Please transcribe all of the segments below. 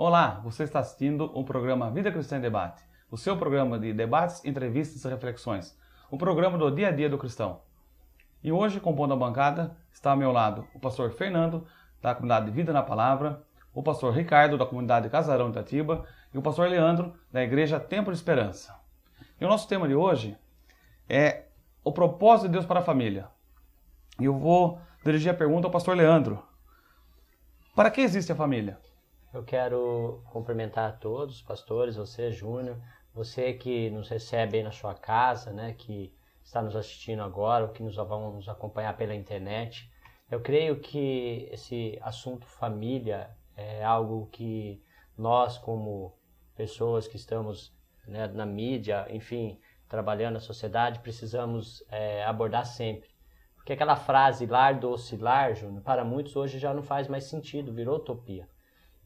Olá, você está assistindo o programa Vida Cristã em Debate, o seu programa de debates, entrevistas e reflexões, o programa do dia a dia do cristão. E hoje, compondo a bancada, está ao meu lado o pastor Fernando, da comunidade Vida na Palavra, o pastor Ricardo, da comunidade Casarão Itatiba, e o pastor Leandro, da Igreja Tempo de Esperança. E o nosso tema de hoje é o propósito de Deus para a família. E eu vou dirigir a pergunta ao pastor Leandro. Para que existe a família? Eu quero cumprimentar a todos, pastores, você, Júnior, você que nos recebe aí na sua casa, né, que está nos assistindo agora, ou que vão nos acompanhar pela internet. Eu creio que esse assunto família é algo que nós, como pessoas que estamos, né, na mídia, enfim, trabalhando na sociedade, precisamos abordar sempre. Porque aquela frase lar doce lar, Júnior, para muitos hoje já não faz mais sentido, virou utopia.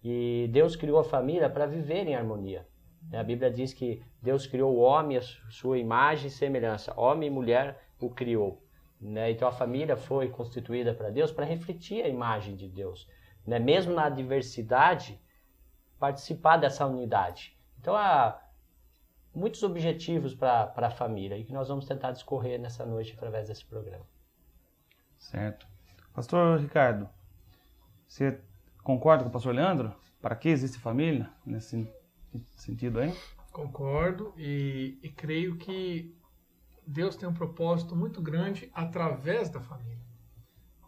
E Deus criou a família para viver em harmonia. A Bíblia diz que Deus criou o homem, a sua imagem e semelhança. Homem e mulher o criou. Então a família foi constituída para Deus para refletir a imagem de Deus. Mesmo na diversidade, participar dessa unidade. Então há muitos objetivos para a família e que nós vamos tentar discorrer nessa noite através desse programa. Certo. Pastor Ricardo, você concorda com o pastor Leandro? Para que existe família nesse sentido aí? Concordo e creio que Deus tem um propósito muito grande através da família.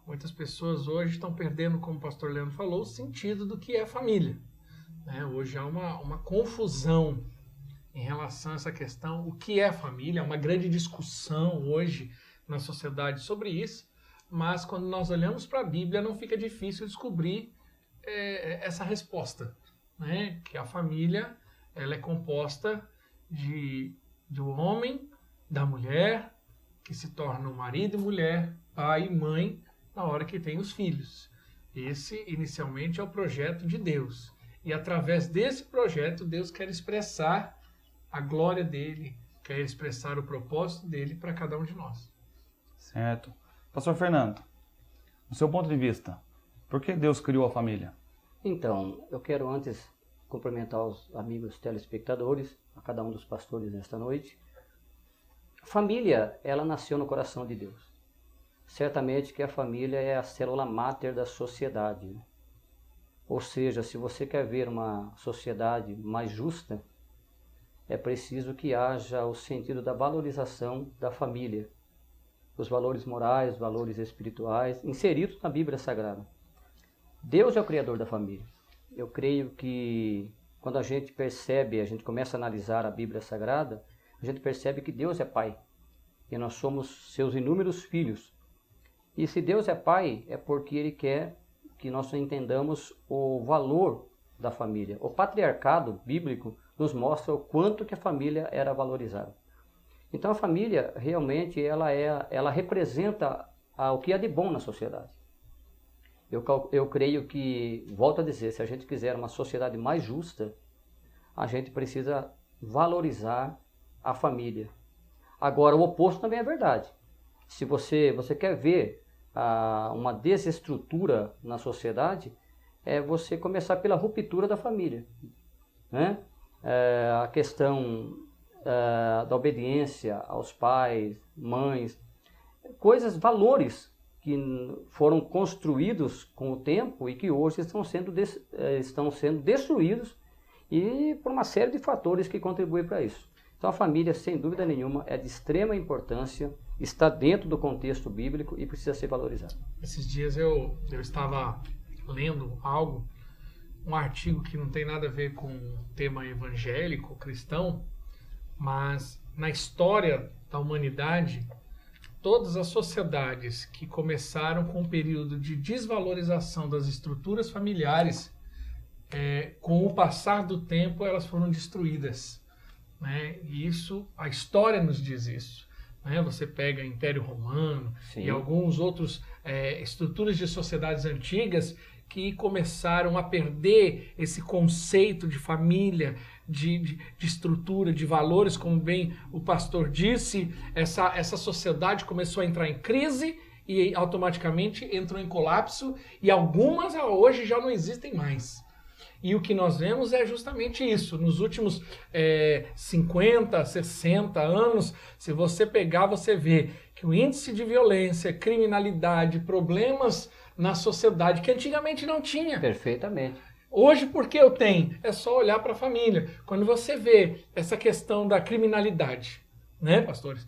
Muitas pessoas hoje estão perdendo, como o pastor Leandro falou, o sentido do que é família. Hoje há uma confusão em relação a essa questão, o que é família, há uma grande discussão hoje na sociedade sobre isso, mas quando nós olhamos para a Bíblia não fica difícil descobrir essa resposta, né? Que a família ela é composta do homem, da mulher, que se tornam marido e mulher, pai e mãe, na hora que tem os filhos. Esse, inicialmente, é o projeto de Deus. E através desse projeto, Deus quer expressar a glória dele, quer expressar o propósito dele para cada um de nós. Certo. Pastor Fernando, do seu ponto de vista, por que Deus criou a família? Então, eu quero antes cumprimentar os amigos telespectadores, a cada um dos pastores nesta noite. Família, ela nasceu no coração de Deus. Certamente que a família é a célula máter da sociedade. Ou seja, se você quer ver uma sociedade mais justa, é preciso que haja o sentido da valorização da família, os valores morais, os valores espirituais, inseridos na Bíblia Sagrada. Deus é o criador da família. Eu creio que quando a gente percebe, a gente começa a analisar a Bíblia Sagrada, a gente percebe que Deus é Pai e nós somos seus inúmeros filhos. E se Deus é Pai, é porque Ele quer que nós entendamos o valor da família. O patriarcado bíblico nos mostra o quanto que a família era valorizada. Então a família realmente ela representa o que há de bom na sociedade. Eu creio que, volto a dizer, se a gente quiser uma sociedade mais justa, a gente precisa valorizar a família. Agora, o oposto também é verdade. Se você quer ver uma desestrutura na sociedade, é você começar pela ruptura da família, né? A questão da obediência aos pais, mães, valores que foram construídos com o tempo e que hoje estão sendo destruídos e por uma série de fatores que contribuem para isso. Então a família, sem dúvida nenhuma, é de extrema importância, está dentro do contexto bíblico e precisa ser valorizada. Esses dias eu estava lendo um artigo que não tem nada a ver com o tema evangélico, cristão, mas na história da humanidade, todas as sociedades que começaram com um período de desvalorização das estruturas familiares, com o passar do tempo, elas foram destruídas. E isso, a história nos diz isso. Você pega o Império Romano, sim, e alguns outros estruturas de sociedades antigas que começaram a perder esse conceito de família, de estrutura, de valores, como bem o pastor disse. Essa sociedade começou a entrar em crise e automaticamente entrou em colapso, e algumas hoje já não existem mais. E o que nós vemos é justamente isso. Nos últimos 50, 60 anos, se você pegar, você vê que o índice de violência, criminalidade, problemas na sociedade, que antigamente não tinha. Perfeitamente. Hoje, por que eu tenho? É só olhar para a família. Quando você vê essa questão da criminalidade, né, pastores?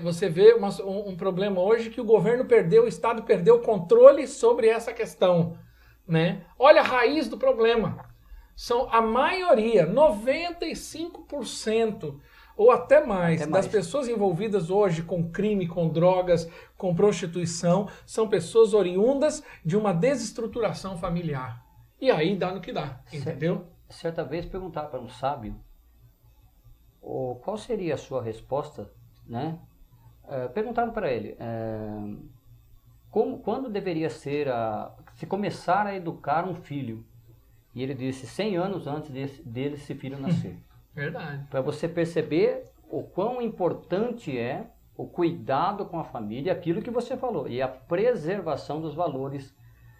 Você vê um problema hoje que o governo perdeu, o Estado perdeu o controle sobre essa questão, né? Olha a raiz do problema. São a maioria, 95% ou até mais, das pessoas envolvidas hoje com crime, com drogas, com prostituição, são pessoas oriundas de uma desestruturação familiar. E aí dá no que dá, entendeu? Certa vez perguntar para um sábio qual seria a sua resposta, né? Perguntaram para ele quando deveria se começar a educar um filho. E ele disse 100 anos antes desse filho nascer. Verdade. Para você perceber o quão importante é o cuidado com a família, aquilo que você falou, e a preservação dos valores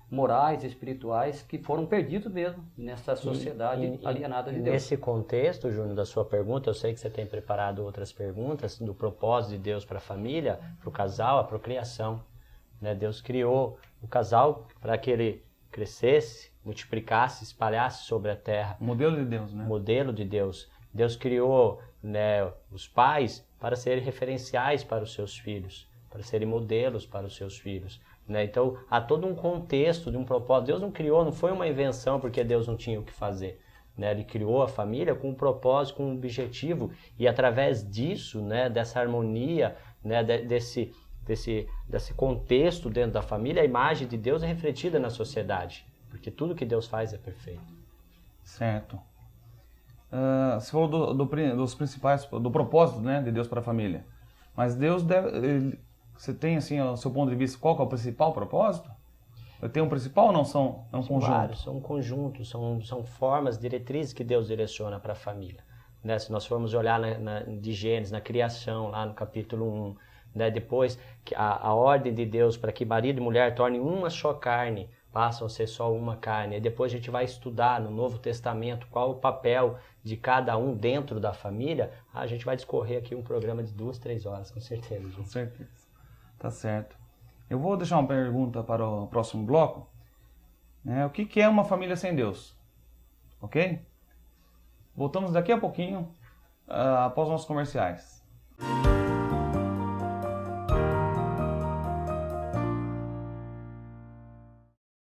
morais e espirituais que foram perdidos mesmo nessa sociedade alienada de Deus. Nesse contexto, Júnior, da sua pergunta, eu sei que você tem preparado outras perguntas do propósito de Deus para a família, para o casal, a procriação. Né? Deus criou o casal para que ele crescesse, multiplicasse, espalhasse sobre a terra. Modelo de Deus, né? Modelo de Deus. Deus criou, né, os pais para serem referenciais para os seus filhos, para serem modelos para os seus filhos. Né? Então, há todo um contexto de um propósito. Deus não criou, não foi uma invenção porque Deus não tinha o que fazer. Né? Ele criou a família com um propósito, com um objetivo. E através disso, né, dessa harmonia, né, desse contexto dentro da família, a imagem de Deus é refletida na sociedade. Porque tudo que Deus faz é perfeito. Certo. Você falou dos principais, do propósito, né, de Deus para a família. Mas Deus você tem, assim, o seu ponto de vista, qual que é o principal propósito? Tem um principal ou não? É um conjunto? Vários, são conjuntos, são formas, diretrizes que Deus direciona para a família. Né? Se nós formos olhar de Gênesis, na criação, lá no capítulo 1, né? Depois a ordem de Deus para que marido e mulher tornem uma só carne, passam a ser só uma carne. E depois a gente vai estudar no Novo Testamento qual o papel de cada um dentro da família. A gente vai discorrer aqui um programa de 2, 3 horas, com certeza. Com certeza. Tá certo. Eu vou deixar uma pergunta para o próximo bloco. O que é uma família sem Deus? Ok? Voltamos daqui a pouquinho, após nossos comerciais.